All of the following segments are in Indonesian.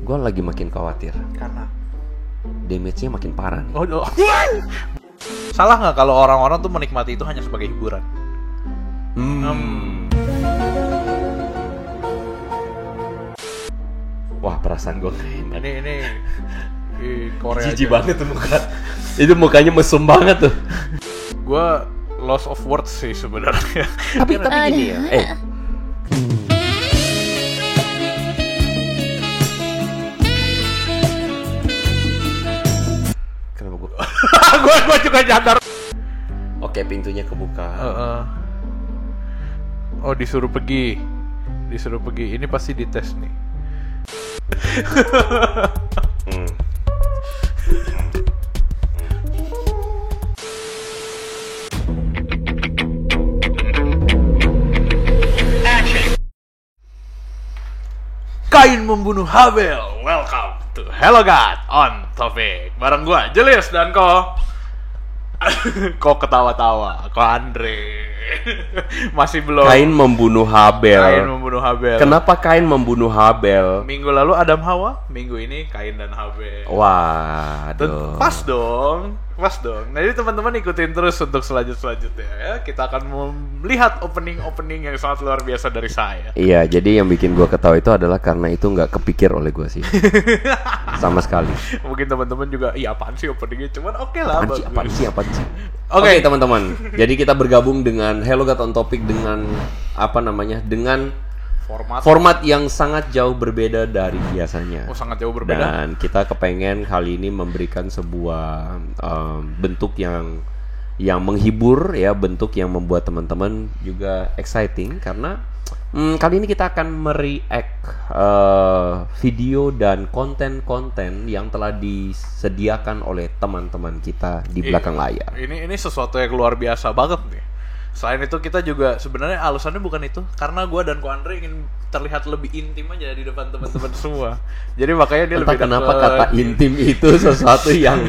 gue lagi makin khawatir Karena damage-nya makin parah nih. oh. Salah nggak kalau orang-orang tuh menikmati itu hanya sebagai hiburan? Wah, perasaan gue gak enak. Ini Korea Jijik aja. banget tuh muka. Itu mukanya mesum banget tuh. Gue loss of words sih sebenarnya. Tapi gini ya. Kenapa gue? Gue juga nyadar. Oke, pintunya kebuka. Oh, disuruh pergi. Ini pasti dites nih. Kain membunuh Habel. Welcome to Hello God on Topic. Bareng gua Julius dan Kok ketawa-tawa, kok Andre. Masih belum. Kain membunuh Habel. Kain membunuh Habel. Kenapa Kain membunuh Habel? Minggu lalu Adam Hawa, minggu ini Kain dan Habel. Waduh. Pas dong. Nah, jadi teman-teman ikutin terus untuk selanjutnya ya. Kita akan melihat opening yang sangat luar biasa dari saya. Iya, jadi yang bikin gue ketawa itu adalah karena itu nggak kepikir oleh gue sih. Sama sekali. Mungkin teman-teman juga, iya apaan sih openingnya? Cuman oke lah. Apaan sih? Oke, teman-teman. Jadi kita bergabung dengan Hello God on Topic dengan dengan format yang sangat jauh berbeda dari biasanya. Oh, sangat jauh berbeda. Dan kita kepengen kali ini memberikan sebuah bentuk yang menghibur ya, bentuk yang membuat teman-teman juga exciting karena kali ini kita akan mereact video dan konten-konten yang telah disediakan oleh teman-teman kita di belakang layar. Ini sesuatu yang luar biasa banget nih. Selain itu kita juga sebenarnya alasannya bukan itu, karena gue dan Ko Andre ingin terlihat lebih intim aja di depan teman-teman semua. Jadi makanya dia Entah lebih kenapa deket. kata intim itu sesuatu yang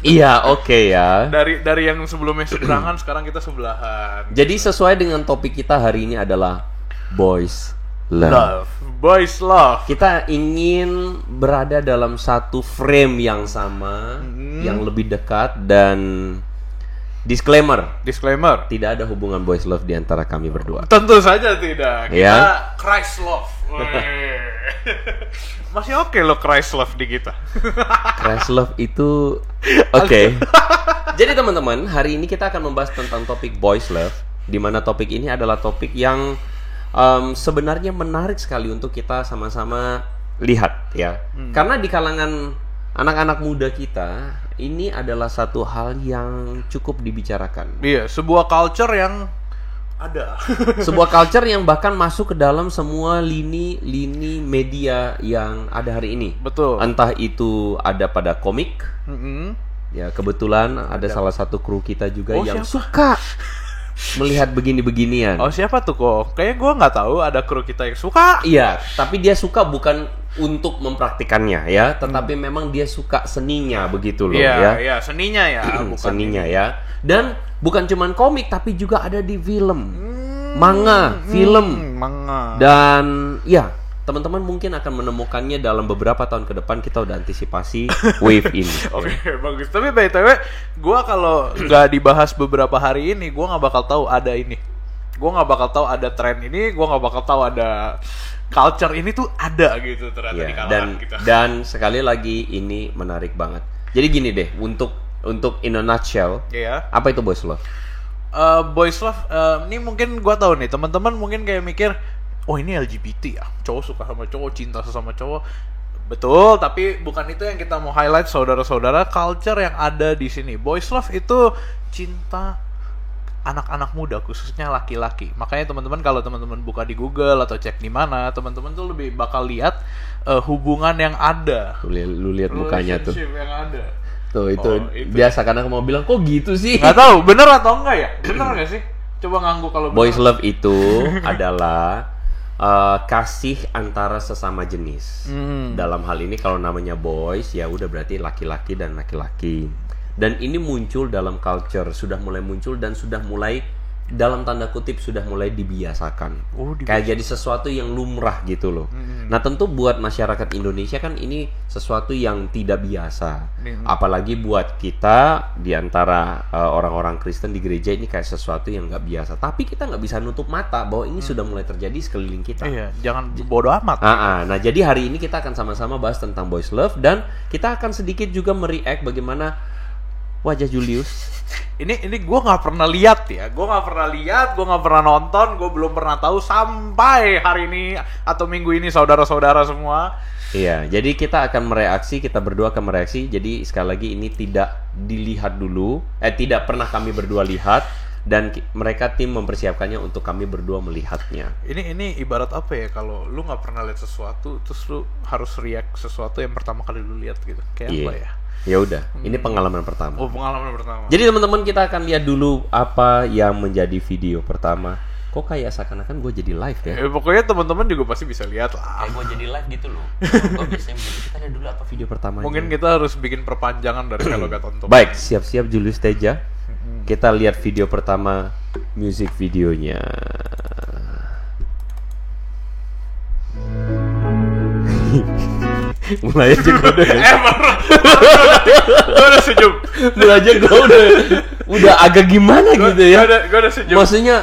iya oke ya. Dari yang sebelumnya seberangan sekarang kita sebelahan. Jadi sesuai dengan topik kita hari ini adalah Boys Love. Boys love. Kita ingin berada dalam satu frame yang sama, yang lebih dekat dan disclaimer, tidak ada hubungan boys love di antara kami berdua. Tentu saja tidak. Kita Ya. Christ love. Masih oke loh Christ love di kita. Crash love itu oke. Jadi teman-teman, hari ini kita akan membahas tentang topik boys love, di mana topik ini adalah topik yang sebenarnya menarik sekali untuk kita sama-sama lihat ya. Karena di kalangan anak-anak muda kita, ini adalah satu hal yang cukup dibicarakan. Iya, sebuah culture yang ada. Sebuah culture yang bahkan masuk ke dalam semua lini media yang ada hari ini. Betul. Entah itu ada pada komik. Ya, kebetulan ada salah satu kru kita juga yang suka melihat begini-beginian. Oh, siapa tuh kok? Kayaknya gue nggak tahu ada kru kita yang suka. Iya, tapi dia suka bukan untuk mempraktikannya ya, tetapi memang dia suka seninya begitu loh ya. Iya, seninya ya, bukan seninya ya. Dan bukan cuman komik tapi juga ada di film, manga, manga. Dan ya, teman-teman mungkin akan menemukannya dalam beberapa tahun ke depan. Kita udah antisipasi wave ini. Oke, bagus. Tapi BTW, gue kalau nggak dibahas beberapa hari ini, gue nggak bakal tahu ada ini. Gue nggak bakal tahu ada tren ini. Gue nggak bakal tahu ada culture ini tuh ada gitu ternyata di kalangan kita. Dan sekali lagi ini menarik banget. Jadi gini deh, untuk in a nutshell, apa itu boys love? Boys love, ini mungkin gue tahu nih, teman-teman mungkin kayak mikir, oh ini LGBT ya, cowok suka sama cowok, cinta sesama cowok. Betul, tapi bukan itu yang kita mau highlight, saudara-saudara. Culture yang ada di sini, boys love itu cinta anak-anak muda, khususnya laki-laki. Makanya teman-teman kalau teman-teman buka di Google atau cek di mana, teman-teman tuh lebih bakal lihat hubungan yang ada. Lu lihat mukanya tuh. Relationship yang ada. Tuh itu biasa karena mau bilang kok gitu sih. Nggak tahu, bener atau enggak ya? Bener nggak sih? Coba ngangguk kalau boys love itu adalah kasih antara sesama jenis. Dalam hal ini kalau namanya boys ya udah berarti laki-laki dan laki-laki. Dan ini muncul dalam culture, sudah mulai muncul dan sudah mulai dalam tanda kutip sudah mulai dibiasakan. Kayak jadi sesuatu yang lumrah gitu loh. Nah tentu buat masyarakat Indonesia kan ini sesuatu yang tidak biasa. Apalagi buat kita di antara orang-orang Kristen di gereja ini kayak sesuatu yang nggak biasa. Tapi kita nggak bisa nutup mata bahwa ini sudah mulai terjadi sekeliling kita. Iya, jangan bodoh amat. Nah jadi hari ini kita akan sama-sama bahas tentang boys love dan kita akan sedikit juga mereact bagaimana wajah Julius. Ini gue nggak pernah lihat ya, gue nggak pernah nonton, gue belum pernah tahu sampai hari ini atau minggu ini saudara-saudara semua. Iya, jadi kita akan mereaksi, kita berdua akan mereaksi. Jadi sekali lagi ini tidak dilihat dulu, tidak pernah kami berdua lihat dan mereka tim mempersiapkannya untuk kami berdua melihatnya. Ini ibarat apa ya, kalau lu nggak pernah lihat sesuatu, terus lu harus react sesuatu yang pertama kali lu lihat gitu, kayak apa ya? Ya udah, ini pengalaman pertama. Oh, pengalaman pertama. Jadi teman-teman kita akan lihat dulu apa yang menjadi video pertama. Kok kayak seakan-akan gue jadi live ya? Pokoknya teman-teman juga pasti bisa lihat lah. Kayak gue jadi live gitu loh. Gue biasanya begitu. Kita lihat dulu apa video pertama. Mungkin kita harus bikin perpanjangan dari Velogaton Talk. Baik, siap-siap Julius Teja. Kita lihat video pertama, music videonya. Mulai aja gue udah senyum. Mulai aja gue udah agak gimana gitu ya. Gue udah senyum. Maksudnya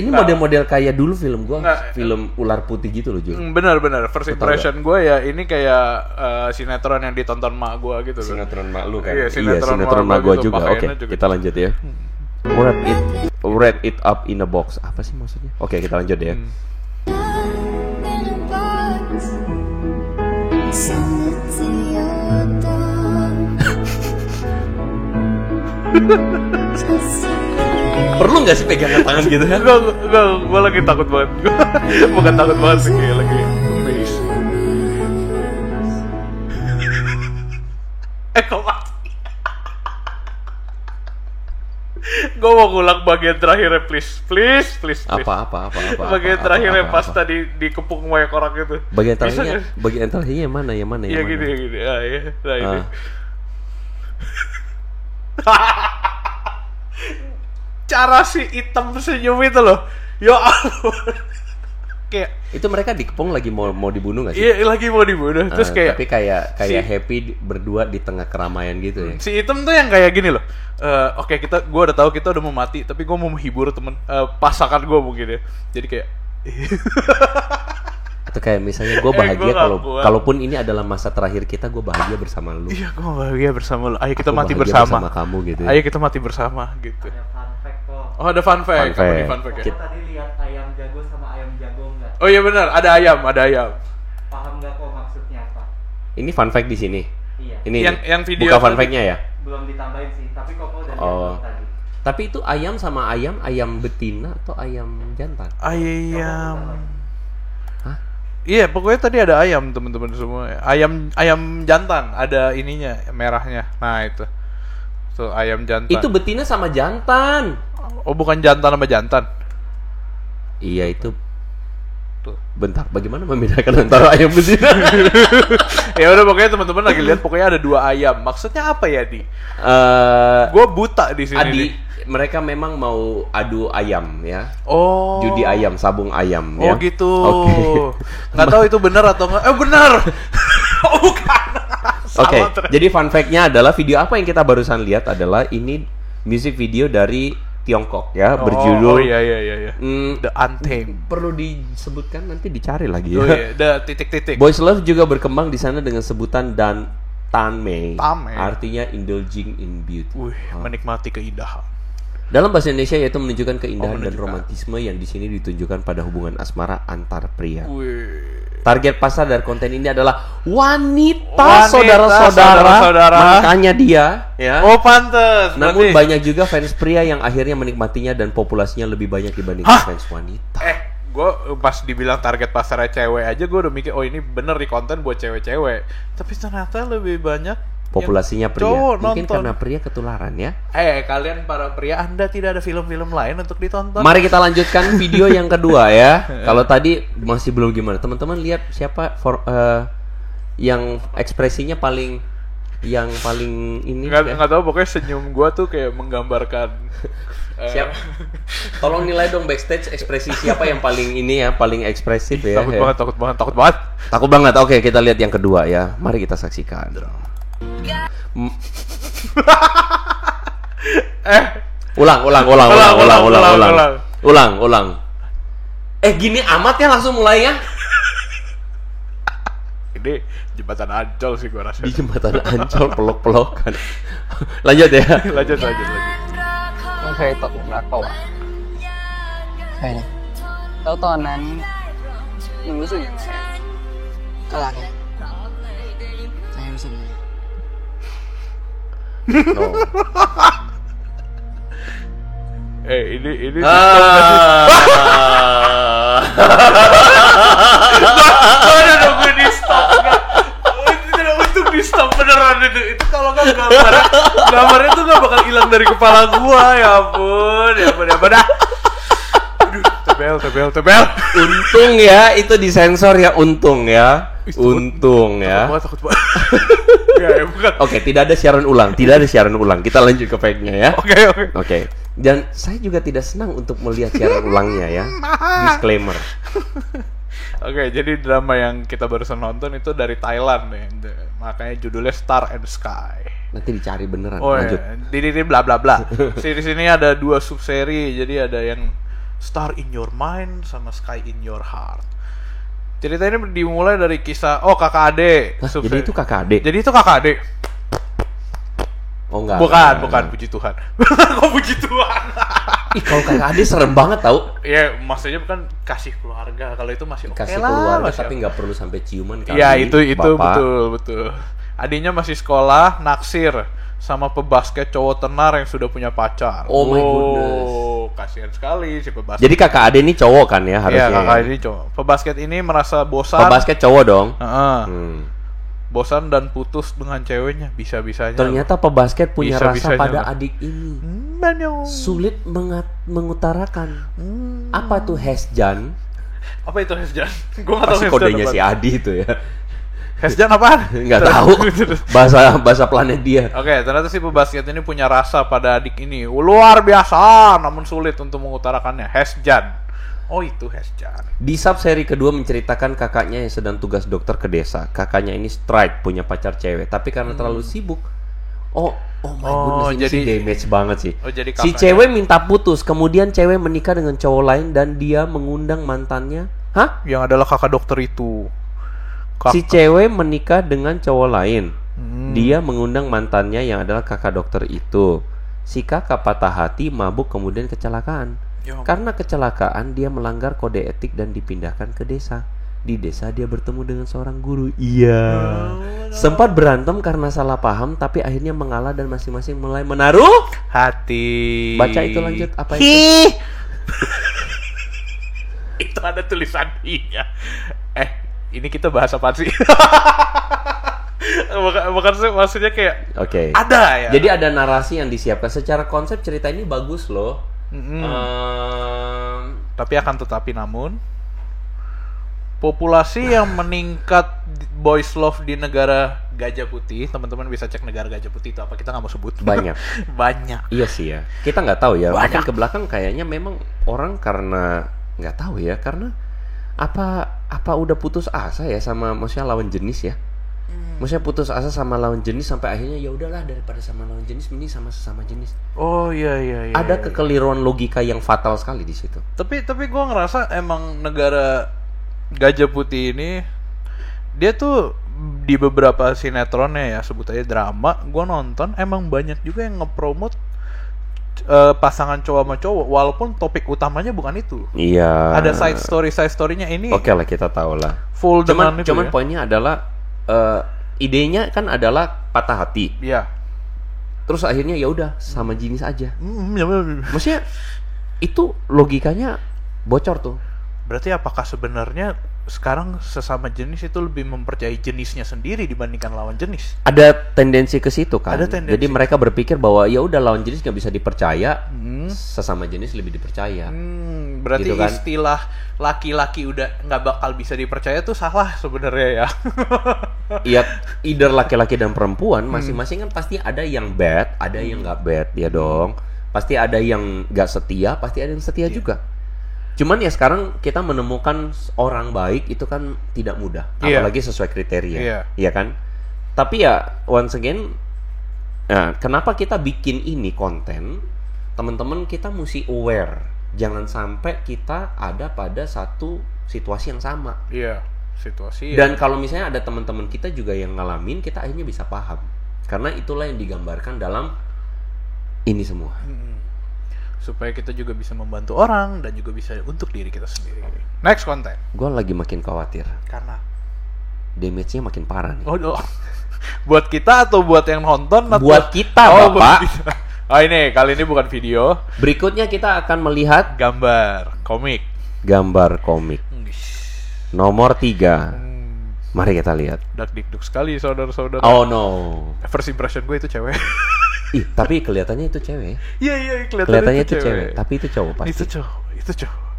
ini model-model kayak dulu film gue, film ular putih gitu loh, Jul. Benar. First impression gue ya ini kayak sinetron yang ditonton mak gue gitu. Sinetron mak lu kan? Iya, sinetron mak gue gitu, juga. Oke, kita lanjut ya. Wrap it up in a box. Apa sih maksudnya? Oke, kita lanjut ya. Perlu nggak sih pegangan tangan gitu kan? Gue lagi takut banget. Bukan takut banget sih, lagi amazed. Kok mati? Gue mau ngulang bagian terakhirnya, please. Apa? Bagian terakhirnya pas tadi dikepung banyak orang itu. Bagian terakhirnya yang mana? Iya gini. Nah ini. Cara si Item senyum itu loh, ya ampun. Kayak itu mereka dikepung lagi mau dibunuh nggak sih? Iya, lagi mau dibunuh. Terus kayak tapi kayak happy berdua di tengah keramaian gitu ya. Si Item tuh yang kayak gini loh. Oke, gue udah tahu kita udah mau mati, tapi gue mau menghibur pasangan gue mungkin ya. Jadi kayak atau kayak misalnya gue bahagia kalaupun ini adalah masa terakhir kita, gue bahagia bersama lu. Iya, gue bahagia bersama lu. Ayo kita mati bersama kamu gitu. Ayo kita mati bersama gitu. Ada fun fact kok. Oh, ada fun fact. Fun fact ya. Tadi lihat ayam jago sama ayam jago nggak? Oh iya benar, ada ayam. Paham nggak kok maksudnya apa? Ini fun fact di sini. Iya. Ini yang video buka fun fact-nya ya? Belum ditambahin sih, tapi kok udah lihat tadi. Tapi itu ayam sama ayam betina atau ayam jantan? Ayam. Iya, pokoknya tadi ada ayam, teman-teman semua. Ayam jantan, ada ininya, merahnya. Nah, itu. Tuh, ayam jantan. Itu betina sama jantan. Oh, bukan jantan sama jantan. Iya, itu. Tuh. Bentar, bagaimana membedakan antara ayam betina? Ya udah, pokoknya teman-teman lagi lihat, pokoknya ada 2 ayam. Maksudnya apa ya, Di? Gue buta di sini. Adi, mereka memang mau adu ayam ya. Oh. Judi ayam, sabung ayam ya. Oh gitu. Nggak tahu itu benar atau enggak. Benar. Oh bukan. Oke, jadi fun fact-nya adalah video apa yang kita barusan lihat adalah ini music video dari Tiongkok ya, berjudul iya. The Untamed. Perlu disebutkan, nanti dicari lagi ya. Oh iya, The titik-titik. Boys Love juga berkembang di sana dengan sebutan Tanmei. Tame. Artinya indulging in beauty. Menikmati keindahan. Dalam bahasa Indonesia yaitu menunjukkan keindahan dan romantisme yang di sini ditunjukkan pada hubungan asmara antar pria. Target pasar dari konten ini adalah wanita saudara-saudara. Makanya dia ya. Oh pantes. Namun banyak juga fans pria yang akhirnya menikmatinya dan populasinya lebih banyak dibandingkan fans wanita. Gue pas dibilang target pasarnya cewek aja gue udah mikir, oh ini bener di konten buat cewek-cewek. Tapi ternyata lebih banyak populasinya pria. Mungkin nonton. karena pria ketularan ya. Kalian para pria, Anda tidak ada film-film lain untuk ditonton. Mari kita lanjutkan video yang kedua ya. Kalau tadi masih belum gimana, teman-teman lihat siapa yang ekspresinya paling yang paling ini Nggak tahu, pokoknya senyum gua tuh kayak menggambarkan siap. Tolong nilai dong backstage ekspresi siapa yang paling ini ya, paling ekspresif ya. takut banget. Takut banget. Oke, kita lihat yang kedua ya. Mari kita saksikan. Ulang. Gini amat ya langsung mulainya. Ini jembatan Ancol sih gua rasa. Di jembatan Ancol pelok-pelokan. Lanjut ya. Lanjut. ไม่เคยตกหลุมรักเปล่าวะเคยนะแล้วตอนนั้นมึงรู้สึกยังไงก็รักไงใจรู้สึกยังไง Ini gua udah nunggu di stop enggak? Tidak untuk di stop beneran itu. Itu kalau kan gambarnya tuh gak bakal hilang dari kepala gua. Ya ampun. Aduh, tebel. Untung ya itu disensor ya, untung ya. Takut banget. Ya, bukan. Oke, tidak ada siaran ulang. Kita lanjut ke fact-nya ya. Oke. Dan saya juga tidak senang untuk melihat siaran ulangnya ya. Disclaimer. Oke, jadi drama yang kita barusan nonton itu dari Thailand nih. Makanya judulnya Star and Sky. Nanti dicari beneran. Oh Lanjut. ya, ini bla bla bla. Series ini ada 2 subseri. Jadi ada yang Star in Your Mind sama Sky in Your Heart. Cerita ini dimulai dari kisah kakak adik. Jadi itu kakak adik. Oh enggak. Bukan, puji Tuhan. Kok puji Tuhan? Ih, kalau kakak adik serem banget tau. Ya, maksudnya bukan kasih keluarga. Kalau itu masih oke kasih lah. Keluarga tapi nggak perlu sampai ciuman kali. Iya, itu Bapak. betul. Adiknya masih sekolah, naksir sama pebasket cowok tenar yang sudah punya pacar. Oh my goodness. Kasihan sekali si pebasket. Jadi kakak adik ini cowok kan ya harusnya. Iya, kakak ini cowok. Pebasket ini merasa bosan. Pebasket cowok dong. Bosan dan putus dengan ceweknya bisa-bisanya. Ternyata pebasket punya rasa Bisa-bisanya pada lah. adik ini. Banyak. Sulit mengutarakan. Apa tuh Hesjan? Apa itu Hesjan? Gua enggak tahu Pasti Hesjan kodenya apa. si Adi itu ya. Hesjan apaan? Nggak tahu. Bahasa planet dia. Oke, ternyata si pebasket ini punya rasa pada adik ini luar biasa, namun sulit untuk mengutarakannya. Hesjan. Oh itu Hesjan. Di sub seri kedua menceritakan kakaknya yang sedang tugas dokter ke desa. Kakaknya ini strike, punya pacar cewek, tapi karena terlalu sibuk. Oh my goodness, ini sih damage banget sih. Jadi si cewek minta putus, kemudian cewek menikah dengan cowok lain dan dia mengundang mantannya. Hah? Yang adalah kakak dokter itu. Si cewek menikah dengan cowok lain. Dia mengundang mantannya yang adalah kakak dokter itu. Si kakak patah hati, mabuk, kemudian kecelakaan. Karena kecelakaan, dia melanggar kode etik dan dipindahkan ke desa. Di desa dia bertemu dengan seorang guru. Sempat berantem karena salah paham, tapi akhirnya mengalah dan masing-masing mulai menaruh hati. Baca itu lanjut. Apa itu? Itu ada tulisan i-nya. Ini kita bahas apa sih? bukan maksudnya kayak ada ya. Jadi ada narasi yang disiapkan. Secara konsep cerita ini bagus loh. Tapi akan tetapi namun populasi yang meningkat boys love di negara Gajah Putih, teman-teman bisa cek negara Gajah Putih itu apa, kita nggak mau sebut. Banyak. Iya sih ya, kita nggak tahu ya. Makin ke belakang kayaknya memang orang karena nggak tahu ya, karena apa udah putus asa ya sama maksudnya lawan jenis ya. Maksudnya putus asa sama lawan jenis sampai akhirnya ya udahlah, daripada sama lawan jenis mending sama sesama jenis. Oh iya. Ada kekeliruan logika yang fatal sekali di situ. Tapi gue ngerasa emang negara Gajah Putih ini dia tuh di beberapa sinetronnya ya, sebut aja drama, gue nonton emang banyak juga yang ngepromot pasangan cowok sama cowok walaupun topik utamanya bukan itu. Iya. Ada side story-nya ini. Oke lah, kita tahu lah. Full cuman itu ya? Poinnya adalah idenya kan adalah patah hati. Iya. Terus akhirnya ya udah sama jenis aja. Maksudnya itu logikanya bocor tuh. Berarti apakah sebenarnya sekarang sesama jenis itu lebih mempercayai jenisnya sendiri dibandingkan lawan jenis? Ada tendensi ke situ kan. Ada tendensi. Jadi mereka berpikir bahwa ya udah lawan jenis nggak bisa dipercaya, sesama jenis lebih dipercaya. Berarti gitu kan? Istilah laki-laki udah nggak bakal bisa dipercaya tuh salah sebenarnya ya. ya either laki-laki dan perempuan masing-masing kan pasti ada yang bad, ada yang nggak bad ya dong. Pasti ada yang nggak setia, pasti ada yang setia juga. Cuman ya sekarang kita menemukan orang baik itu kan tidak mudah, apalagi sesuai kriteria, ya kan? Tapi ya once again, nah, kenapa kita bikin ini konten? Teman-teman kita mesti aware, jangan sampai kita ada pada satu situasi yang sama. Iya, situasi. Dan kalau misalnya ada teman-teman kita juga yang ngalamin, kita akhirnya bisa paham. Karena itulah yang digambarkan dalam ini semua. Supaya kita juga bisa membantu orang dan juga bisa untuk diri kita sendiri. Next konten. Gue lagi makin khawatir. Karena damage-nya makin parah nih. Oh. Buat kita atau buat yang nonton? Buat kita, Bapak. Buat kita. Oh ini, kali ini bukan video. Berikutnya kita akan melihat gambar komik. Nomor 3. Mari kita lihat. Dak-dikduk sekali saudara-saudara. Oh no. First impression gue itu cewek. Ih, tapi kelihatannya itu cewek. Iya, kelihatannya itu cewek. Tapi itu cowok pasti. Itu cowok.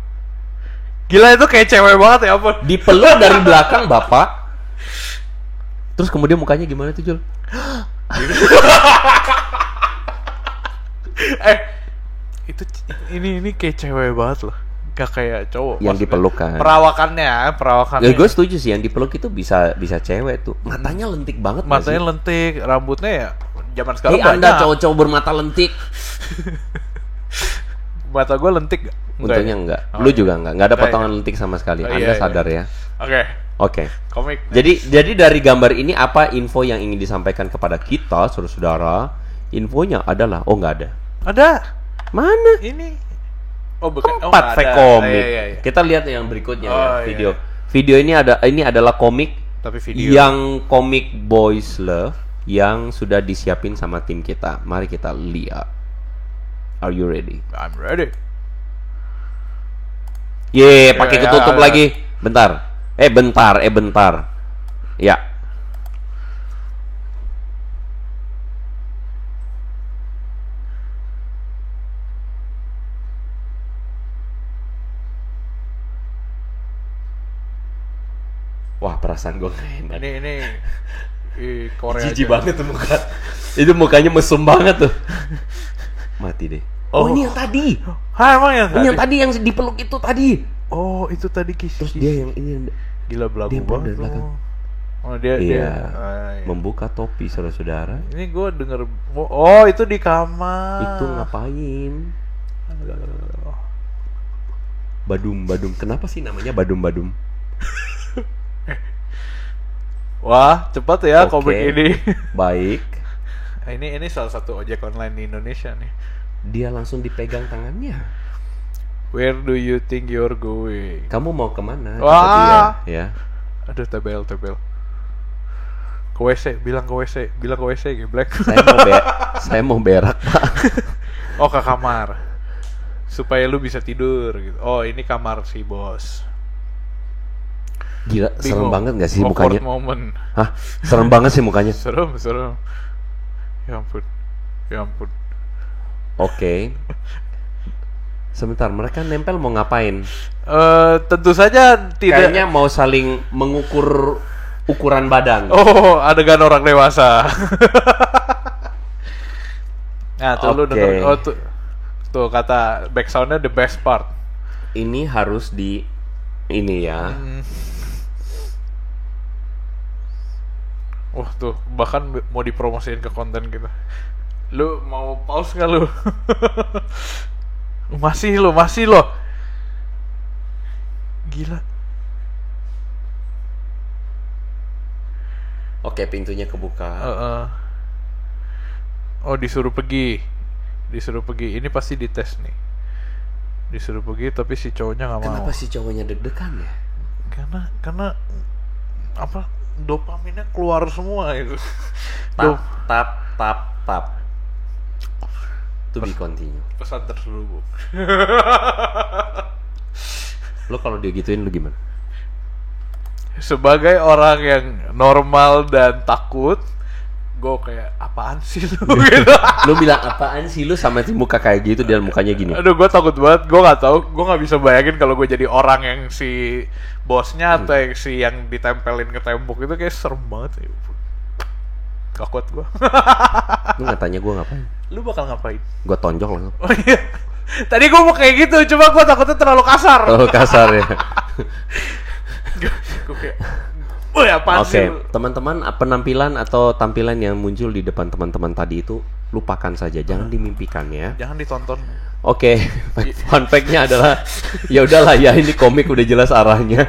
Gila, itu kayak cewek banget ya ampun. Dipeluk dari belakang, Bapak. Terus kemudian mukanya gimana tuh, Jul? Ini kayak cewek banget loh. Gak kayak cowok. Yang dipeluk kan. Perawakannya. Ya gue setuju sih, yang dipeluk itu bisa cewek tuh. Matanya lentik banget. Matanya lentik, rambutnya ya zaman sekarang banyak. Anda cowok-cowok bermata lentik. Mata gue lentik gak? Untungnya enggak. Lu juga enggak. Enggak ada potongan lentik sama sekali. Anda sadar ya. Oke. Komik. Jadi dari gambar ini apa info yang ingin disampaikan kepada kita, saudara-saudara? Infonya adalah enggak ada. Ada. Mana? Ini. Bukan. 4 fake komik. Iya. Kita lihat yang berikutnya ya, video. Video ini adalah komik. Tapi video. Yang komik Boys Love yang sudah disiapin sama tim kita. Mari kita lihat. Are you ready? I'm ready. Pakai ketutup lagi. Bentar. Ya. Wah, perasaan gue gak enak. Ini Korea. Jijik banget tuh muka. Itu mukanya mesum banget tuh. Mati deh. Oh, ini yang tadi. Emang yang tadi? Ini yang tadi yang dipeluk itu tadi. Oh, itu tadi Kiss. Terus dia yang ini gila belagu banget. Oh, dia membuka topi saudara-saudara. Ini gue denger. Oh, itu di kamar. Itu ngapain? Badum. Kenapa sih namanya badum? Wah, cepat ya komik ini. Baik. Ini salah satu ojek online di Indonesia nih. Dia langsung dipegang tangannya. Where do you think you're going? Kamu mau kemana? Wah. Dia, ya. Aduh, tebel. Ke WC, bilang ke WC, geblek. Saya mau berak, Pak. Oh, ke kamar. Supaya lu bisa tidur gitu. Oh, ini kamar si bos. Gila, serem banget gak sih mukanya? Moment. Hah? Serem banget sih mukanya? Serem. Ya ampun. Oke. Sebentar, mereka nempel mau ngapain? Tentu saja tidak. Kayaknya mau saling mengukur ukuran badan. Oh, adegan orang dewasa. Nah, tuh lu denger. Oh, tuh kata backsoundnya the best part. Ini harus ini ya. Wah tuh, bahkan mau dipromosiin ke konten kita. Lu mau pause gak lu? Masih lo. Gila. Oke, pintunya kebuka. Oh, disuruh pergi. Ini pasti dites nih. Disuruh pergi tapi si cowoknya nggak mau. Kenapa si cowoknya deg-degan ya? Karena apa? Dopaminnya keluar semua itu. Tap. To be continue. Pesan terselubung. Lo kalau dia gituin lo gimana? Sebagai orang yang normal dan takut, gue kayak apaan sih lu gitu. Lu bilang apaan sih lu sama si muka kayak gitu dan mukanya gini. Aduh, gue takut banget. Gue nggak tahu, gue nggak bisa bayangin kalau gue jadi orang yang si bosnya atau yang si yang ditempelin ke tembok itu kayak serem banget. Gak kuat gue. Lu nggak tanya gue ngapain? Lu bakal ngapain? Gue tonjok langsung. Oh iya. Tadi gue mau kayak gitu, cuma gue takutnya terlalu kasar. Oh kasar ya. Gue kayak, oh ya apaan sih? Oke, teman-teman, penampilan atau tampilan yang muncul di depan teman-teman tadi itu lupakan saja, jangan dimimpikan ya. Jangan ditonton. Oke, fun fact-nya adalah ya udahlah ya, ini komik udah jelas arahnya.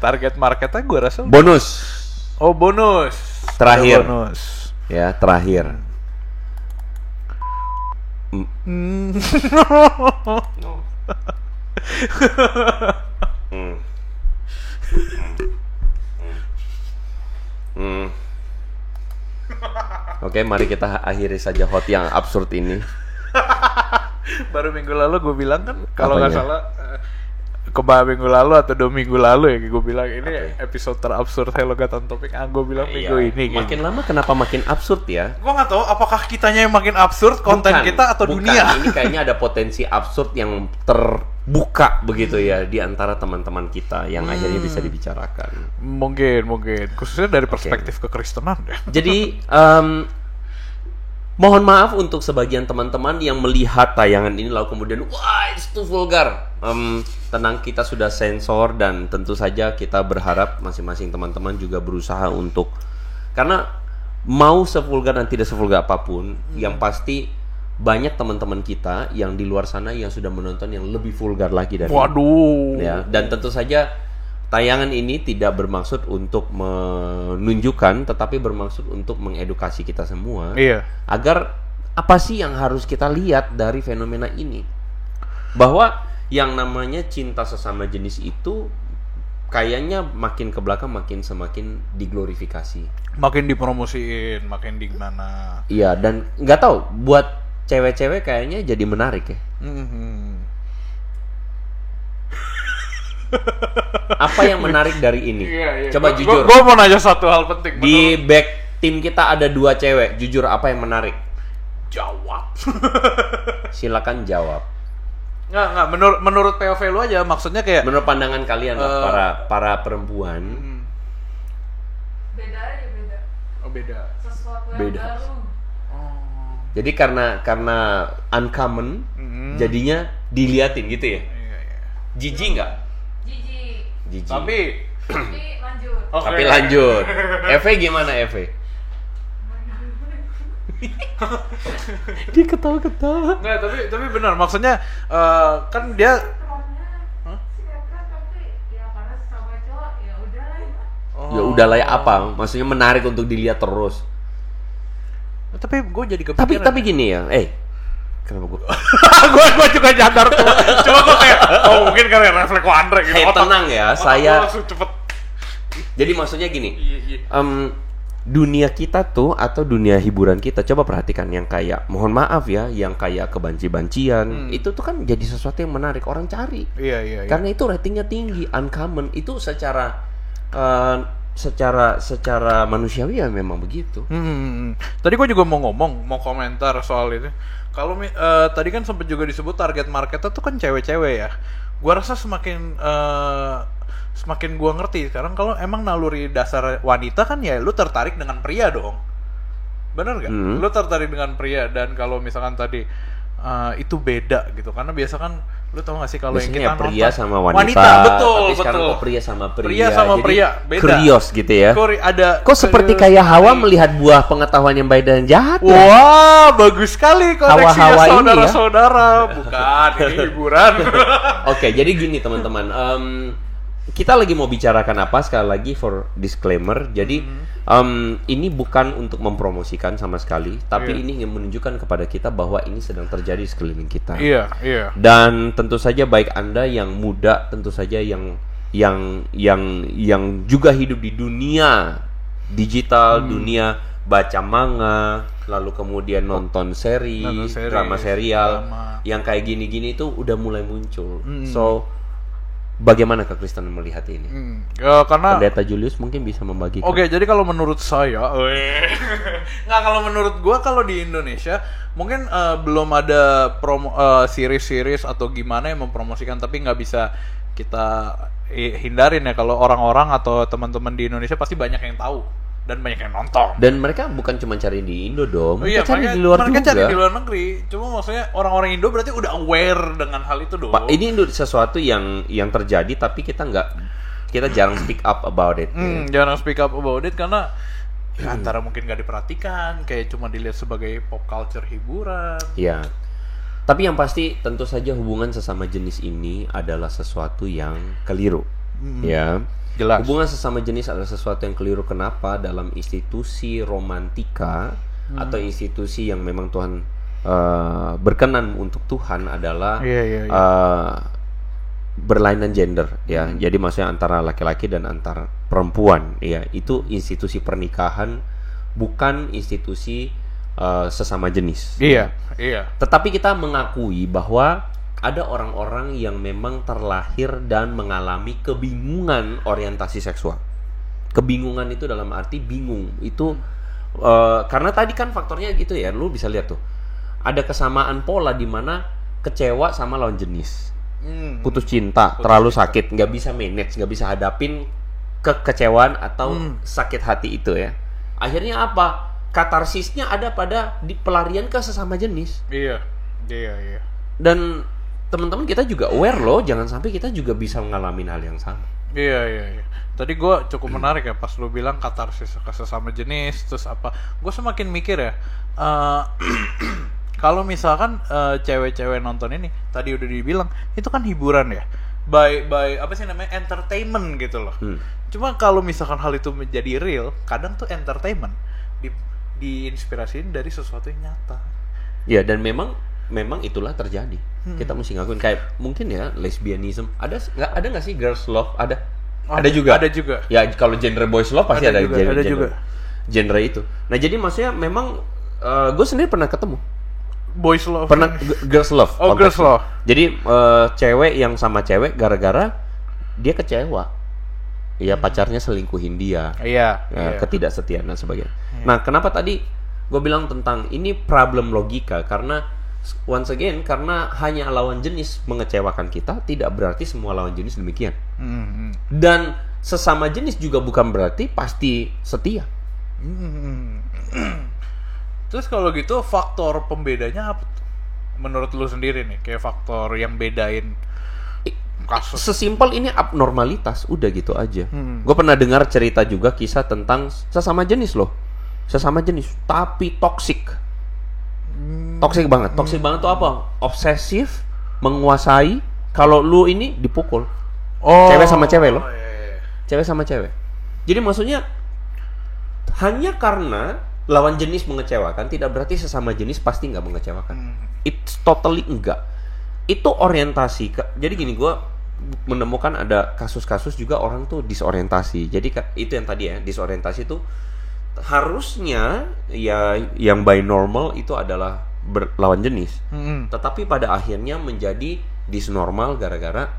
Target marketnya gue rasa Bonus. oh bonus. Terakhir. Ada bonus. Ya, terakhir. Oke, mari kita akhiri saja hot yang absurd ini. Baru minggu lalu gue bilang kan, kalau nggak Apanya? salah minggu lalu atau 2 minggu lalu ya, gue bilang ini episode terabsurd Hello Gatan Topik. Gue bilang minggu Iya. ini. Makin lama kenapa makin absurd ya? Gue nggak tahu apakah kitanya yang makin absurd konten Bukan, kita atau bukan. dunia. Ini kayaknya ada potensi absurd yang terbuka begitu ya di antara teman-teman kita yang akhirnya bisa dibicarakan. Mungkin khususnya dari perspektif kekristenan ya. Jadi mohon maaf untuk sebagian teman-teman yang melihat tayangan ini lalu kemudian wah itu vulgar. Tenang, kita sudah sensor dan tentu saja kita berharap masing-masing teman-teman juga berusaha untuk, karena mau sevulgar dan tidak sevulgar apapun, yang pasti banyak teman-teman kita yang di luar sana yang sudah menonton yang lebih vulgar lagi dari Waduh. ya. Dan tentu saja tayangan ini tidak bermaksud untuk menunjukkan, tetapi bermaksud untuk mengedukasi kita semua. Iya. Agar apa sih yang harus kita lihat dari fenomena ini? Bahwa yang namanya cinta sesama jenis itu kayaknya makin ke belakang semakin diglorifikasi. Makin dipromosiin, makin di mana. Iya, dan nggak tahu buat cewek-cewek kayaknya jadi menarik ya. Apa yang menarik dari ini? Iya. Coba jujur. Gue mau nanya satu hal penting. Di back tim kita ada 2 cewek. Jujur, apa yang menarik? Jawab. Silakan jawab. Nggak. Menurut POV lu aja, maksudnya kayak Menurut pandangan kalian lah, para perempuan. Beda aja, beda. Oh beda. Sesuatu yang Beda. baru. Jadi karena uncommon, jadinya diliatin gitu ya. Iya. Jijik nggak? Jijik. Jijik. Tapi Lanjut. Oke. Tapi lanjut. Eve gimana Eve? Dia ketawa-ketawa. nggak, tapi benar, maksudnya kan dia Sinetron tapi ya karena sama cowok ya udahlah ya. Ya udahlah ya apa? Maksudnya menarik untuk dilihat terus. Tapi gue jadi kepikiran. Tapi gini ya, kenapa gue? gue juga nyadar tuh. Cuma gue kayak, mungkin karena refleks Andre gitu. Hey, tenang ya, otak saya. gua langsung cepet. Jadi maksudnya gini, Iya. dunia kita tuh atau dunia hiburan kita, coba perhatikan yang kayak, mohon maaf ya, yang kayak kebanci-bancian, itu tuh kan jadi sesuatu yang menarik orang cari. Iya. Karena itu ratingnya tinggi, uncommon. Itu secara manusiawi ya memang begitu. Tadi gue juga mau komentar soal itu. Kalau tadi kan sempat juga disebut target marketnya tuh kan cewek-cewek ya. Gua rasa semakin gua ngerti sekarang kalau emang naluri dasar wanita kan ya lu tertarik dengan pria dong. Bener gak? Lu tertarik dengan pria, dan kalau misalkan tadi itu beda gitu, karena biasa kan lu tau gak sih kalau yang Biasanya kita pria nonton sama wanita, betul. tapi sekarang kok pria sama pria. Pria sama Jadi pria, beda. Kurios gitu ya. Kok Seperti kayak Hawa melihat buah pengetahuan yang baik dan jahat ya? Wah, bagus sekali koneksinya Hawa-hawa ini ya. saudara-saudara. Bukan, ini hiburan. Oke, jadi gini teman-teman, kita lagi mau bicarakan apa, sekali lagi for disclaimer. Jadi ini bukan untuk mempromosikan sama sekali, tapi Iya. ini ingin menunjukkan kepada kita bahwa ini sedang terjadi di sekeliling kita. Iya. Dan tentu saja baik Anda yang muda, tentu saja yang juga hidup di dunia digital, dunia baca manga, lalu kemudian nonton seri, drama serial, drama. yang kayak gini-gini itu udah mulai muncul. So Bagaimana kekristenan melihat ini? Karena Pendeta Julius mungkin bisa membagikan. Oke, jadi kalau menurut saya, nggak, kalau menurut gua, kalau di Indonesia mungkin belum ada series-series atau gimana yang mempromosikan, tapi nggak bisa kita hindarin ya kalau orang-orang atau teman-teman di Indonesia pasti banyak yang tahu dan banyak yang nonton. Dan mereka bukan cuma cari di Indo dong, Iya, mereka cari mereka, di luar mereka juga. cari di luar negeri. Cuma maksudnya orang-orang Indo berarti udah aware dengan hal itu dong. Pak, ini sesuatu yang terjadi tapi kita jarang speak up about it. Jarang speak up about it karena ya, antara mungkin nggak diperhatikan, kayak cuma dilihat sebagai pop culture hiburan. Ya. Tapi yang pasti tentu saja hubungan sesama jenis ini adalah sesuatu yang keliru. Ya. Jelas. Hubungan sesama jenis adalah sesuatu yang keliru. Kenapa? Dalam institusi romantika atau institusi yang memang Tuhan berkenan untuk Tuhan adalah berlainan gender, ya. Jadi maksudnya antara laki-laki dan antar perempuan, ya. Itu institusi pernikahan, bukan institusi sesama jenis. Iya. Tetapi kita mengakui bahwa ada orang-orang yang memang terlahir dan mengalami kebingungan orientasi seksual. Kebingungan itu dalam arti bingung. Itu karena tadi kan faktornya gitu ya, lu bisa lihat tuh. Ada kesamaan pola di mana kecewa sama lawan jenis. Putus cinta, terlalu sakit, nggak bisa manage, nggak bisa hadapin kekecewaan atau sakit hati itu ya. Akhirnya apa? Katarsisnya ada pada pelarian ke sesama jenis. Iya. Dan teman-teman kita juga aware loh, jangan sampai kita juga bisa mengalami hal yang sama. Iya. Tadi gue cukup menarik ya pas lu bilang katarsis ke sesama jenis, terus apa? Gue semakin mikir ya, kalau misalkan cewek-cewek nonton ini, tadi udah dibilang itu kan hiburan ya, by apa sih namanya, entertainment gitu loh. Cuma kalau misalkan hal itu menjadi real, kadang tuh entertainment diinspirasiin dari sesuatu yang nyata. Ya, dan memang itulah terjadi. Kita mesti ngakuin, kayak mungkin ya lesbianism. Ada nggak sih girls love? Ada juga. Ya kalau genre boys love pasti ada juga. Genre itu. Nah jadi maksudnya memang gue sendiri pernah ketemu Boys love. Pernah girls love. Oh, girls love. Jadi cewek yang sama cewek gara-gara dia kecewa. Iya, pacarnya selingkuhin dia. Iya. Ketidaksetiaan dan sebagainya. Nah, kenapa tadi gue bilang tentang ini problem logika, karena once again, karena hanya lawan jenis mengecewakan kita, tidak berarti semua lawan jenis demikian. Dan sesama jenis juga bukan berarti pasti setia. Terus kalau gitu faktor pembedanya apa tuh? Menurut lu sendiri nih, kayak faktor yang bedain kasus. Sesimpel ini abnormalitas, udah gitu aja. Gue pernah dengar cerita juga kisah tentang sesama jenis loh. Sesama jenis, tapi toksik. Toksik banget. Toksik banget tuh apa? Obsesif, menguasai. Kalau lu ini dipukul. Cewek sama cewek loh. Cewek sama cewek. Jadi maksudnya hanya karena lawan jenis mengecewakan tidak berarti sesama jenis pasti nggak mengecewakan. It's totally enggak. Itu orientasi. Jadi gini, gue menemukan ada kasus-kasus juga orang tuh disorientasi. Jadi itu yang tadi ya, disorientasi tuh harusnya ya yang by normal itu adalah berlawan jenis. Tetapi pada akhirnya menjadi disnormal gara-gara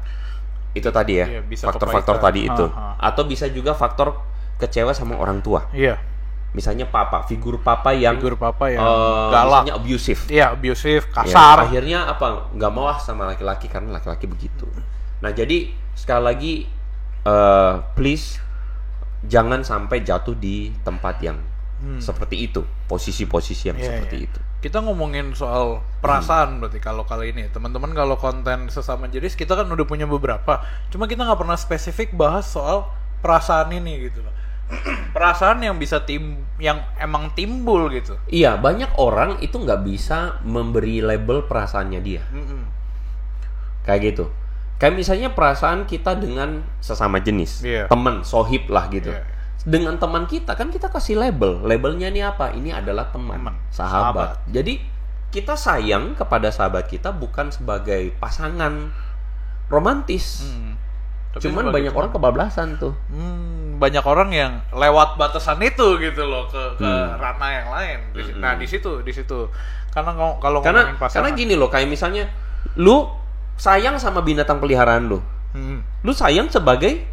itu tadi ya, faktor-faktor tadi itu. Atau bisa juga faktor kecewa sama orang tua. Iya. Misalnya figur papa yang galak, misalnya abusive. Iya, abusive, kasar. Ya, akhirnya apa? Nggak mau sama laki-laki karena laki-laki begitu. Nah, jadi sekali lagi please jangan sampai jatuh di tempat yang seperti itu, posisi-posisi yang seperti itu. Kita ngomongin soal perasaan berarti kalau kali ini, teman-teman, kalau konten sesama jenis kita kan udah punya beberapa. Cuma kita nggak pernah spesifik bahas soal perasaan ini gitu loh. Perasaan yang bisa yang emang timbul gitu. Iya, banyak orang itu nggak bisa memberi label perasaannya dia. Kayak gitu. Kayak misalnya perasaan kita dengan sesama jenis, teman, sohib lah gitu. Dengan teman kita kan kita kasih label. Labelnya ini apa? Ini adalah teman, sahabat. Jadi kita sayang kepada sahabat kita bukan sebagai pasangan romantis. Cuman banyak orang kebablasan tuh. Banyak orang yang lewat batasan itu gitu loh ke ranah yang lain. Nah di situ. Karena ngomongin pasangan. Karena gini loh, kayak misalnya lu sayang sama binatang peliharaan lu, Lu sayang sebagai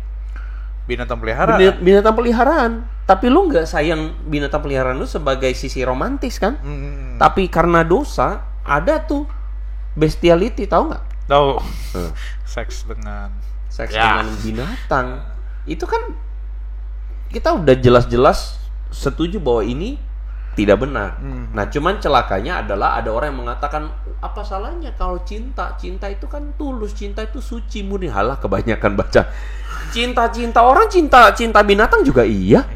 Binatang peliharaan. binatang peliharaan. Tapi lu nggak sayang binatang peliharaan lu sebagai sisi romantis kan? Tapi karena dosa ada tuh bestiality, tahu nggak? Tahu. Hmm. Seks dengan Dengan binatang. Itu kan kita udah jelas-jelas setuju bahwa ini tidak benar. Nah, cuman celakanya adalah ada orang yang mengatakan apa salahnya kalau cinta itu kan tulus, cinta itu suci murni. Halah, kebanyakan baca cinta orang, cinta binatang juga iya.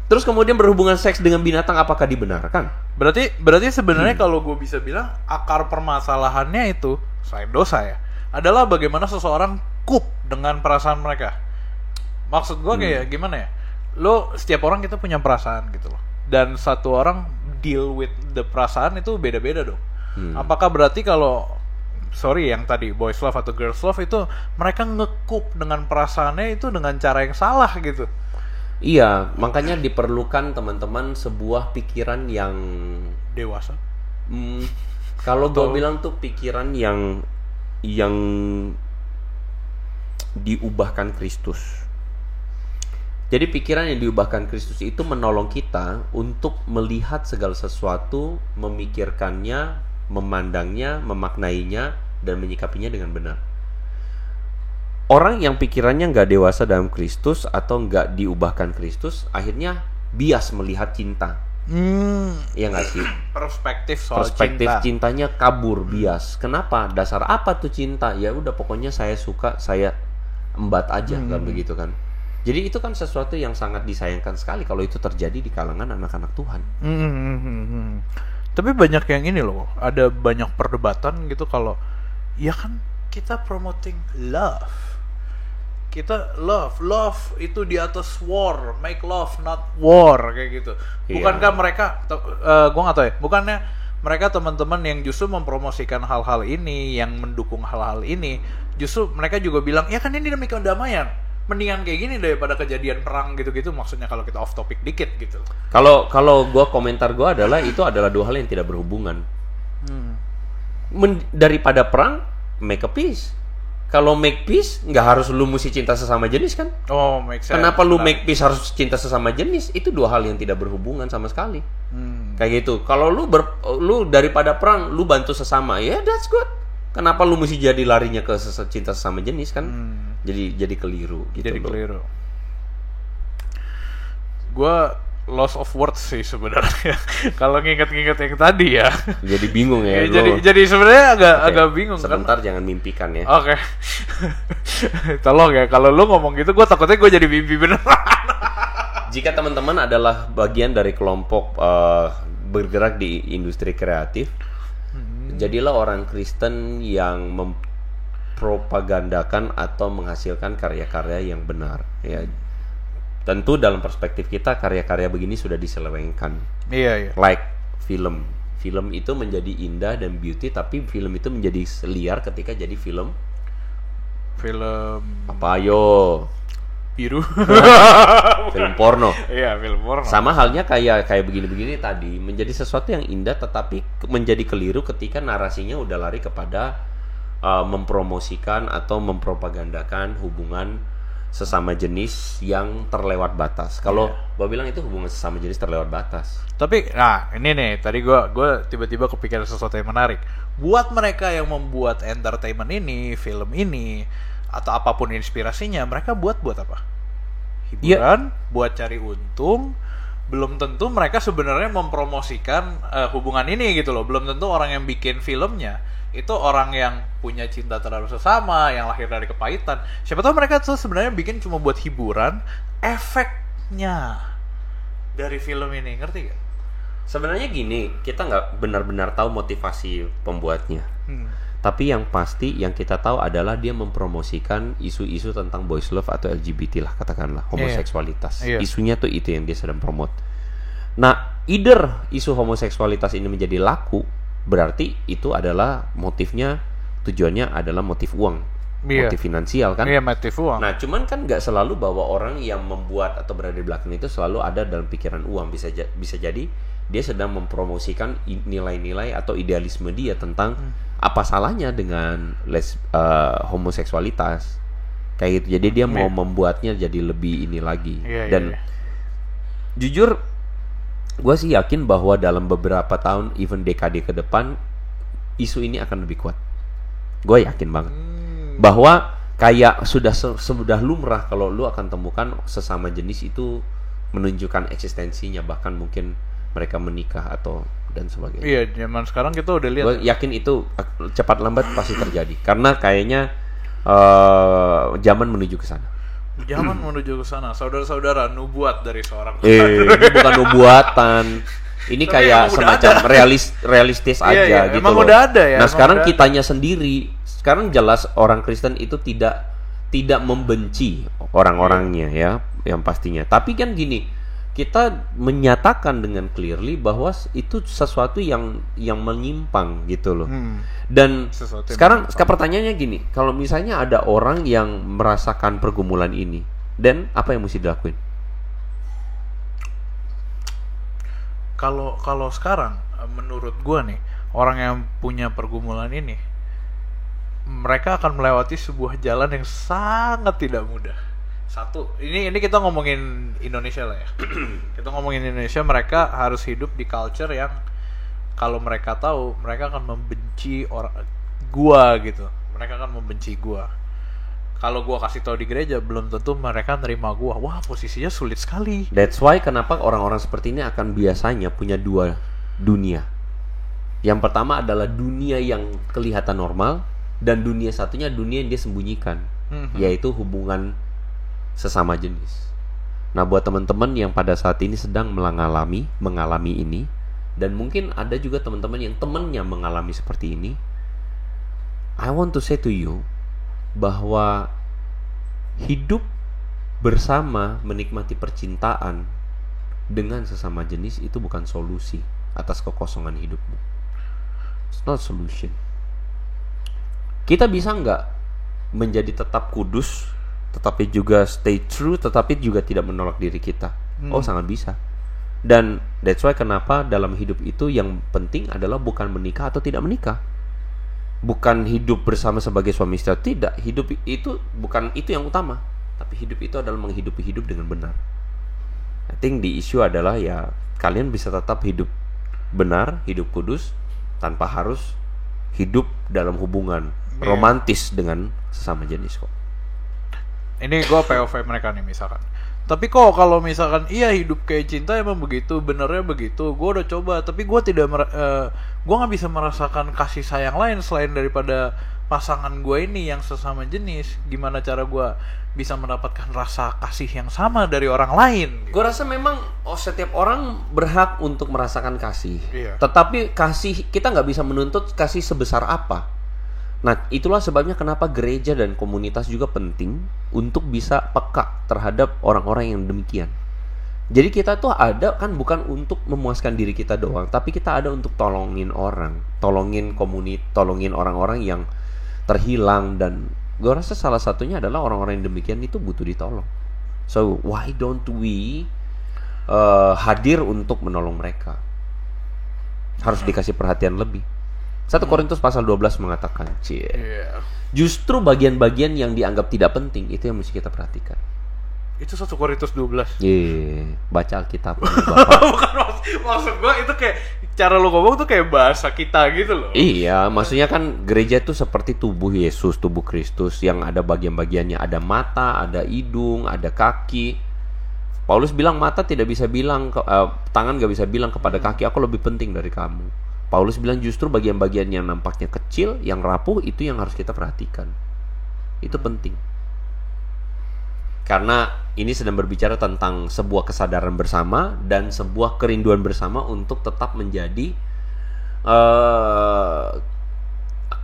Terus kemudian berhubungan seks dengan binatang apakah dibenarkan? Berarti sebenarnya kalau gue bisa bilang akar permasalahannya itu selain dosa ya adalah bagaimana seseorang cope dengan perasaan mereka. Maksud gue kayak gimana ya? Lo setiap orang kita punya perasaan gitu loh. Dan satu orang deal with the perasaan itu beda-beda dong. Apakah berarti kalau yang tadi boys love atau girls love itu mereka ngekup dengan perasaannya itu dengan cara yang salah gitu? Iya, makanya diperlukan teman-teman sebuah pikiran yang Dewasa. Kalau gue bilang tuh pikiran yang diubahkan Kristus. Jadi pikiran yang diubahkan Kristus itu menolong kita untuk melihat segala sesuatu, memikirkannya, memandangnya, memaknainya, dan menyikapinya dengan benar. Orang yang pikirannya nggak dewasa dalam Kristus atau nggak diubahkan Kristus, akhirnya bias melihat cinta. Iya nggak sih? Perspektif soal Perspektif cinta. cintanya kabur, bias. Kenapa? Dasar apa tuh cinta? Ya udah pokoknya saya suka, saya embat aja, kan begitu kan? Jadi itu kan sesuatu yang sangat disayangkan sekali kalau itu terjadi di kalangan anak-anak Tuhan. Tapi banyak yang ini loh, ada banyak perdebatan gitu kalau ya kan kita promoting love. Kita love itu di atas war, make love not war kayak gitu. Bukankah mereka gua nggak tahu ya, bukannya mereka teman-teman yang justru mempromosikan hal-hal ini, yang mendukung hal-hal ini, justru mereka juga bilang, ya kan ini demi kedamaian. Mendingan kayak gini daripada kejadian perang gitu-gitu, maksudnya kalau kita off topic dikit gitu. Kalau komentar gue adalah itu adalah dua hal yang tidak berhubungan. Daripada perang, make a peace. Kalau make peace, nggak harus lu mesti cinta sesama jenis kan? Oh, make sense. Kenapa lu make peace harus cinta sesama jenis? Itu dua hal yang tidak berhubungan sama sekali. Kayak gitu. Kalau lu daripada perang, lu bantu sesama, ya that's good. Kenapa lu mesti jadi larinya ke cinta sesama jenis kan? Jadi keliru gitu. Jadi keliru. Gua loss of words sih sebenarnya. Kalau nginget-nginget yang tadi ya. Jadi bingung ya. Jadi sebenarnya agak bingung. Sebentar, jangan mimpikan ya. Oke. Tolong ya, kalau lu ngomong gitu gue takutnya gue jadi mimpi beneran. Jika teman-teman adalah bagian dari kelompok bergerak di industri kreatif, jadilah orang Kristen yang mempropagandakan atau menghasilkan karya-karya yang benar. Ya, tentu dalam perspektif kita karya-karya begini sudah diselewengkan. Iya. Like film itu menjadi indah dan beauty, tapi film itu menjadi liar ketika jadi film apa ayo? Biru. Film porno. Iya, film porno. Sama halnya kayak begini-begini tadi, menjadi sesuatu yang indah tetapi menjadi keliru ketika narasinya udah lari kepada mempromosikan atau mempropagandakan hubungan sesama jenis yang terlewat batas. Kalau gue bilang itu hubungan sesama jenis terlewat batas. Tapi, nah ini nih, tadi gue tiba-tiba kepikiran sesuatu yang menarik. Buat mereka yang membuat entertainment ini, film ini, atau apapun inspirasinya, mereka buat apa? Hiburan, buat cari untung. Belum tentu mereka sebenarnya mempromosikan hubungan ini gitu loh. Belum tentu orang yang bikin filmnya itu orang yang punya cinta terhadap sesama, yang lahir dari kepahitan. Siapa tahu mereka tuh sebenarnya bikin cuma buat hiburan. Efeknya dari film ini, ngerti gak? Sebenarnya gini, kita nggak benar-benar tahu motivasi pembuatnya. Tapi yang pasti yang kita tahu adalah dia mempromosikan isu-isu tentang boys love atau LGBT lah, katakanlah homoseksualitas. Isunya tuh itu yang dia sedang promote. Nah, either isu homoseksualitas ini menjadi laku, berarti itu adalah motifnya, tujuannya adalah motif uang, motif finansial kan? Iya, motif uang. Nah, cuman kan nggak selalu bahwa orang yang membuat atau berada di belakang itu selalu ada dalam pikiran uang. Bisa jadi dia sedang mempromosikan nilai-nilai atau idealisme dia tentang apa salahnya dengan homoseksualitas. kayak gitu. Jadi dia mau Iya. membuatnya jadi lebih ini lagi. Iya, Dan iya. jujur, gue sih yakin bahwa dalam beberapa tahun, even dekade ke depan, isu ini akan lebih kuat. Gue yakin banget bahwa kayak sudah lumrah kalau lu akan temukan sesama jenis itu menunjukkan eksistensinya, bahkan mungkin mereka menikah atau dan sebagainya. Iya, zaman sekarang kita udah lihat. Gue yakin itu cepat lambat pasti terjadi karena kayaknya zaman menuju ke sana. Zaman menuju ke sana. Saudara-saudara, nubuat dari seorang. Ini bukan nubuatan. Ini Tapi kayak emang udah semacam ada. realistis Iya, aja iya, gitu emang loh. udah ada ya, Nah, emang sekarang udah ada. kitanya sendiri, sekarang jelas orang Kristen itu tidak membenci orang-orangnya ya, yang pastinya. Tapi kan gini, kita menyatakan dengan clearly bahwa itu sesuatu yang menyimpang gitu loh. Dan Sesuatu yang sekarang pertanyaannya gini, kalau misalnya ada orang yang merasakan pergumulan ini, dan apa yang mesti dilakuin? Kalau sekarang menurut gua nih, orang yang punya pergumulan ini, mereka akan melewati sebuah jalan yang sangat tidak mudah. Satu, ini kita ngomongin Indonesia lah ya. Kita ngomongin Indonesia, mereka harus hidup di culture yang kalau mereka tahu, mereka akan membenci gua gitu. Mereka akan membenci gua. Kalau gua kasih tahu di gereja, belum tentu mereka nerima gua. Wah, posisinya sulit sekali. That's why kenapa orang-orang seperti ini akan biasanya punya dua dunia. Yang pertama adalah dunia yang kelihatan normal, dan dunia satunya dunia yang dia sembunyikan, yaitu hubungan sesama jenis. Nah, buat teman-teman yang pada saat ini sedang mengalami ini, dan mungkin ada juga teman-teman yang temannya mengalami seperti ini, I want to say to you bahwa hidup bersama menikmati percintaan dengan sesama jenis itu bukan solusi atas kekosongan hidupmu. It's not solution. Kita bisa nggak menjadi tetap kudus, tetapi juga stay true, tetapi juga tidak menolak diri kita? Oh, sangat bisa. Dan that's why kenapa dalam hidup itu yang penting adalah bukan menikah atau tidak menikah, bukan hidup bersama sebagai suami istri, tidak. Hidup itu bukan itu yang utama, tapi hidup itu adalah menghidupi hidup dengan benar. I think the issue adalah ya kalian bisa tetap hidup benar, hidup kudus, tanpa harus hidup dalam hubungan romantis dengan sesama jenis kok. Ini gue POV mereka nih misalkan. Tapi kok kalau misalkan iya hidup kayak cinta emang begitu, benernya begitu. Gue udah coba, tapi gue gue nggak bisa merasakan kasih sayang lain selain daripada pasangan gue ini yang sesama jenis. Gimana cara gue bisa mendapatkan rasa kasih yang sama dari orang lain? Gue rasa memang setiap orang berhak untuk merasakan kasih. Iya. Tetapi kasih, kita nggak bisa menuntut kasih sebesar apa. Nah, itulah sebabnya kenapa gereja dan komunitas juga penting untuk bisa peka terhadap orang-orang yang demikian. Jadi kita tuh ada kan bukan untuk memuaskan diri kita doang, tapi kita ada untuk tolongin orang, tolongin orang-orang yang terhilang. Dan gue rasa salah satunya adalah orang-orang yang demikian itu butuh ditolong. So why don't we hadir untuk menolong mereka? Harus dikasih perhatian lebih. 1 Korintus pasal 12 mengatakan, justru bagian-bagian yang dianggap tidak penting itu yang mesti kita perhatikan. Itu 1 Korintus 12. Baca Alkitab Bapak. Bukan maksud gue itu kayak cara lu ngomong tuh kayak bahasa kita gitu loh. Iya, maksudnya kan gereja itu seperti tubuh Yesus, tubuh Kristus yang ada bagian-bagiannya, ada mata, ada hidung, ada kaki. Paulus bilang mata tidak bisa bilang, tangan gak bisa bilang kepada kaki, aku lebih penting dari kamu. Paulus bilang justru bagian-bagian yang nampaknya kecil, yang rapuh, itu yang harus kita perhatikan. Itu penting. Karena ini sedang berbicara tentang sebuah kesadaran bersama dan sebuah kerinduan bersama untuk tetap menjadi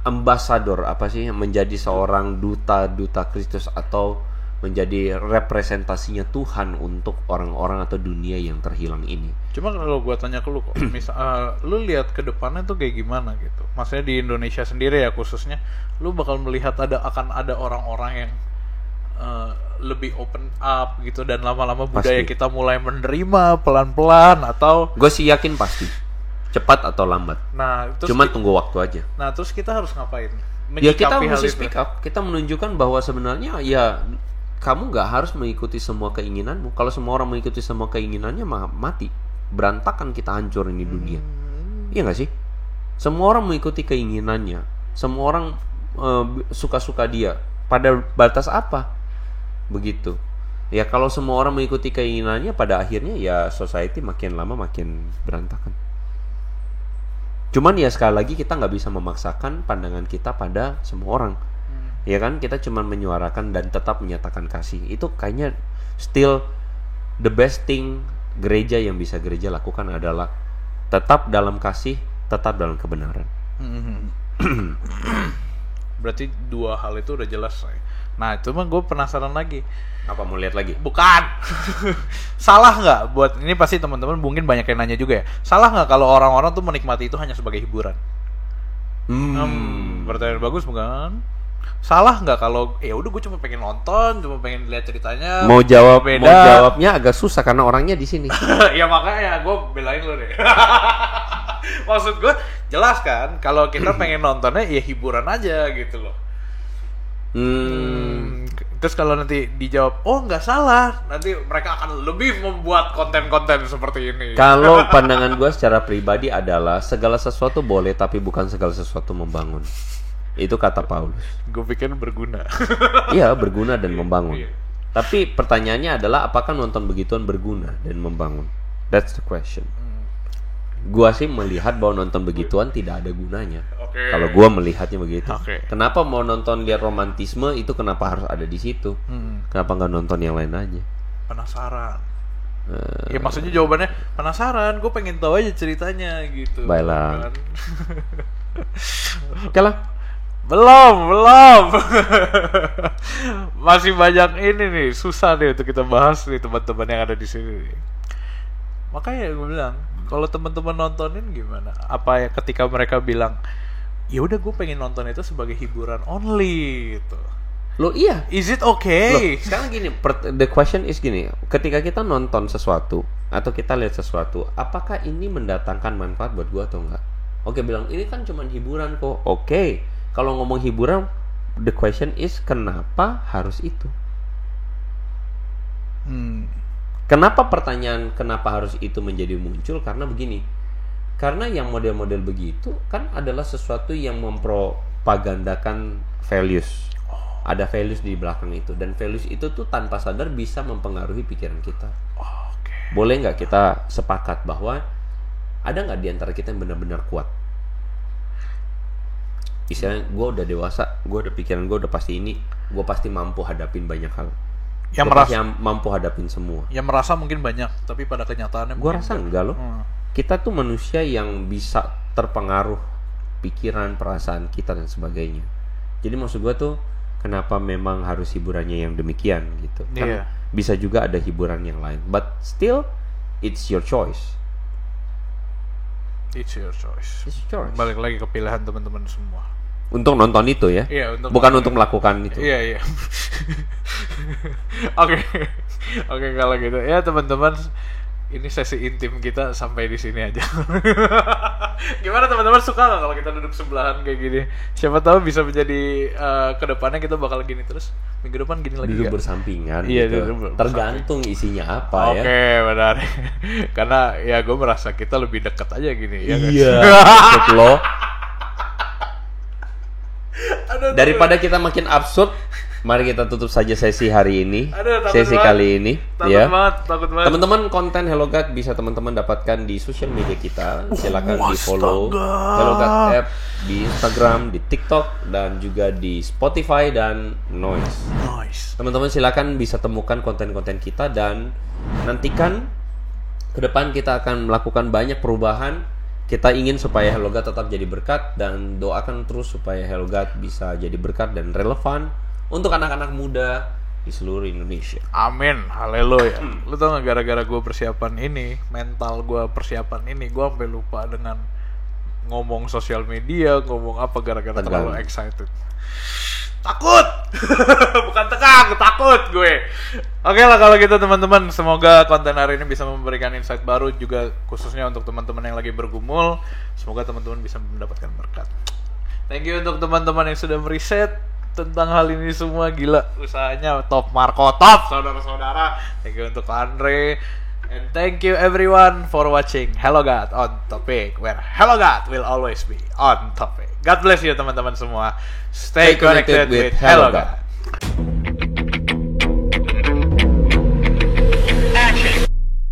ambasador, menjadi seorang duta Kristus atau menjadi representasinya Tuhan untuk orang-orang atau dunia yang terhilang ini. Cuma kalau gue tanya ke lu kok, lu lihat ke depannya tuh kayak gimana gitu? Maksudnya di Indonesia sendiri ya khususnya, lu bakal melihat akan ada orang-orang yang lebih open up gitu, dan lama-lama budaya kita mulai menerima pelan-pelan, atau gue sih yakin pasti cepat atau lambat. nah terus Cuma tunggu waktu aja. Nah terus kita harus ngapain? Ya kita menyikapi hal mesti itu. speak up. Kita menunjukkan bahwa sebenarnya ya kamu nggak harus mengikuti semua keinginanmu. Kalau semua orang mengikuti semua keinginannya mati, berantakan kita hancur ini dunia. Iya nggak sih? Semua orang mengikuti keinginannya. Semua orang suka-suka dia. Pada batas apa? Begitu. Ya kalau semua orang mengikuti keinginannya, pada akhirnya ya society makin lama makin berantakan. Cuman ya sekali lagi kita nggak bisa memaksakan pandangan kita pada semua orang. Ya kan, kita cuma menyuarakan dan tetap menyatakan kasih. Itu kayaknya still the best thing gereja yang bisa gereja lakukan adalah tetap dalam kasih, tetap dalam kebenaran. Berarti dua hal itu udah jelas. Nah itu mah gue penasaran lagi. Apa mau lihat lagi? Bukan. Salah nggak buat ini, pasti teman-teman mungkin banyak yang nanya juga ya. Salah nggak kalau orang-orang tuh menikmati itu hanya sebagai hiburan? Pertanyaan bagus bukan? Salah nggak kalau ya udah gue cuma pengen nonton, cuma pengen lihat ceritanya. Mau jawabnya agak susah karena orangnya di sini. Ya makanya gue belain lo deh. Maksud gue jelas kan kalau kita pengen nontonnya ya hiburan aja gitu loh. Terus kalau nanti dijawab, oh nggak salah, nanti mereka akan lebih membuat konten-konten seperti ini. Kalau pandangan gue secara pribadi adalah segala sesuatu boleh, tapi bukan segala sesuatu membangun. Itu kata Paulus. Gue pikir berguna. Iya, berguna dan membangun. Iya. Tapi pertanyaannya adalah apakah nonton begituan berguna dan membangun? That's the question. Gua sih melihat bahwa nonton begituan tidak ada gunanya. Oke. Kalau gua melihatnya begitu. Oke. Kenapa mau nonton lihat romantisme itu, kenapa harus ada di situ? Kenapa nggak nonton yang lain aja? Penasaran. Ya maksudnya jawabannya penasaran. Gue pengen tahu aja ceritanya gitu. Baiklah. Kan? Oke lah. Belum. Masih banyak ini nih, susah nih untuk kita bahas nih teman-teman yang ada di sini nih. Makanya gue bilang, kalau teman-teman nontonin gimana? Apa ya ketika mereka bilang, ya udah gue pengen nonton itu sebagai hiburan only gitu. Loh iya. Is it okay? Loh, sekarang gini, the question is gini, ketika kita nonton sesuatu atau kita lihat sesuatu, apakah ini mendatangkan manfaat buat gua atau enggak? Oke, bilang ini kan cuma hiburan kok. Oke. Kalau ngomong hiburan, the question is kenapa harus itu? Kenapa pertanyaan kenapa harus itu menjadi muncul? Karena begini. Karena yang model-model begitu kan adalah sesuatu yang mempropagandakan values. Ada values di belakang itu, dan values itu tuh tanpa sadar bisa mempengaruhi pikiran kita. Boleh nggak kita sepakat bahwa ada nggak di antara kita yang benar-benar kuat? Istilahnya gue udah dewasa, gue udah pikiran gue udah pasti ini, gue pasti mampu hadapin banyak hal. Yang Gua merasa pasti mampu hadapin semua. Yang merasa mungkin banyak, tapi pada kenyataannya Gue rasa enggak loh. Kita tuh manusia yang bisa terpengaruh pikiran, perasaan kita dan sebagainya. Jadi maksud gue tuh kenapa memang harus hiburannya yang demikian gitu. Kan bisa juga ada hiburan yang lain. But still it's your choice. It's your choice. It's your choice. Balik lagi ke pilihan teman-teman semua. Untuk nonton itu ya. Iya, bukan untuk melakukan itu. Iya. Oke, kalau gitu ya teman-teman, ini sesi intim kita sampai di sini aja. Gimana teman-teman, suka nggak kalau kita duduk sebelahan kayak gini? Siapa tahu bisa menjadi kedepannya kita bakal gini terus. Minggu depan gini lagi. Duduk gak? bersampingan. Iya, gitu. duduk Tergantung isinya apa ya. Oke, benar. Karena ya gue merasa kita lebih dekat aja gini. Ya kan? Iya. Maksud lo. Daripada kita makin absurd, mari kita tutup saja sesi hari ini. Sesi kali ini. Takut banget. Teman-teman, konten Hello God bisa teman-teman dapatkan di sosial media kita. Silakan di follow Hello God app di Instagram, di TikTok, dan juga di Spotify dan Noise. Teman-teman silakan bisa temukan konten-konten kita, dan nantikan ke depan kita akan melakukan banyak perubahan. Kita ingin supaya Hello God tetap jadi berkat, dan doakan terus supaya Hello God bisa jadi berkat dan relevan untuk anak-anak muda di seluruh Indonesia. Amin, haleluya. Lu tau gak, gara-gara gue persiapan ini, mental gue persiapan ini, gue sampai lupa dengan ngomong sosial media, ngomong apa gara-gara terlalu excited. Takut. Bukan tegang, takut gue. Oke lah kalau gitu teman-teman, semoga konten hari ini bisa memberikan insight baru juga khususnya untuk teman-teman yang lagi bergumul. Semoga teman-teman bisa mendapatkan berkat. Thank you untuk teman-teman yang sudah meriset tentang hal ini semua. Gila, usahanya top Marco, top saudara-saudara. Thank you untuk Andre. And thank you everyone for watching Hello God on Topic, where Hello God will always be on topic. God bless you teman-teman semua. Stay connected with Hello God.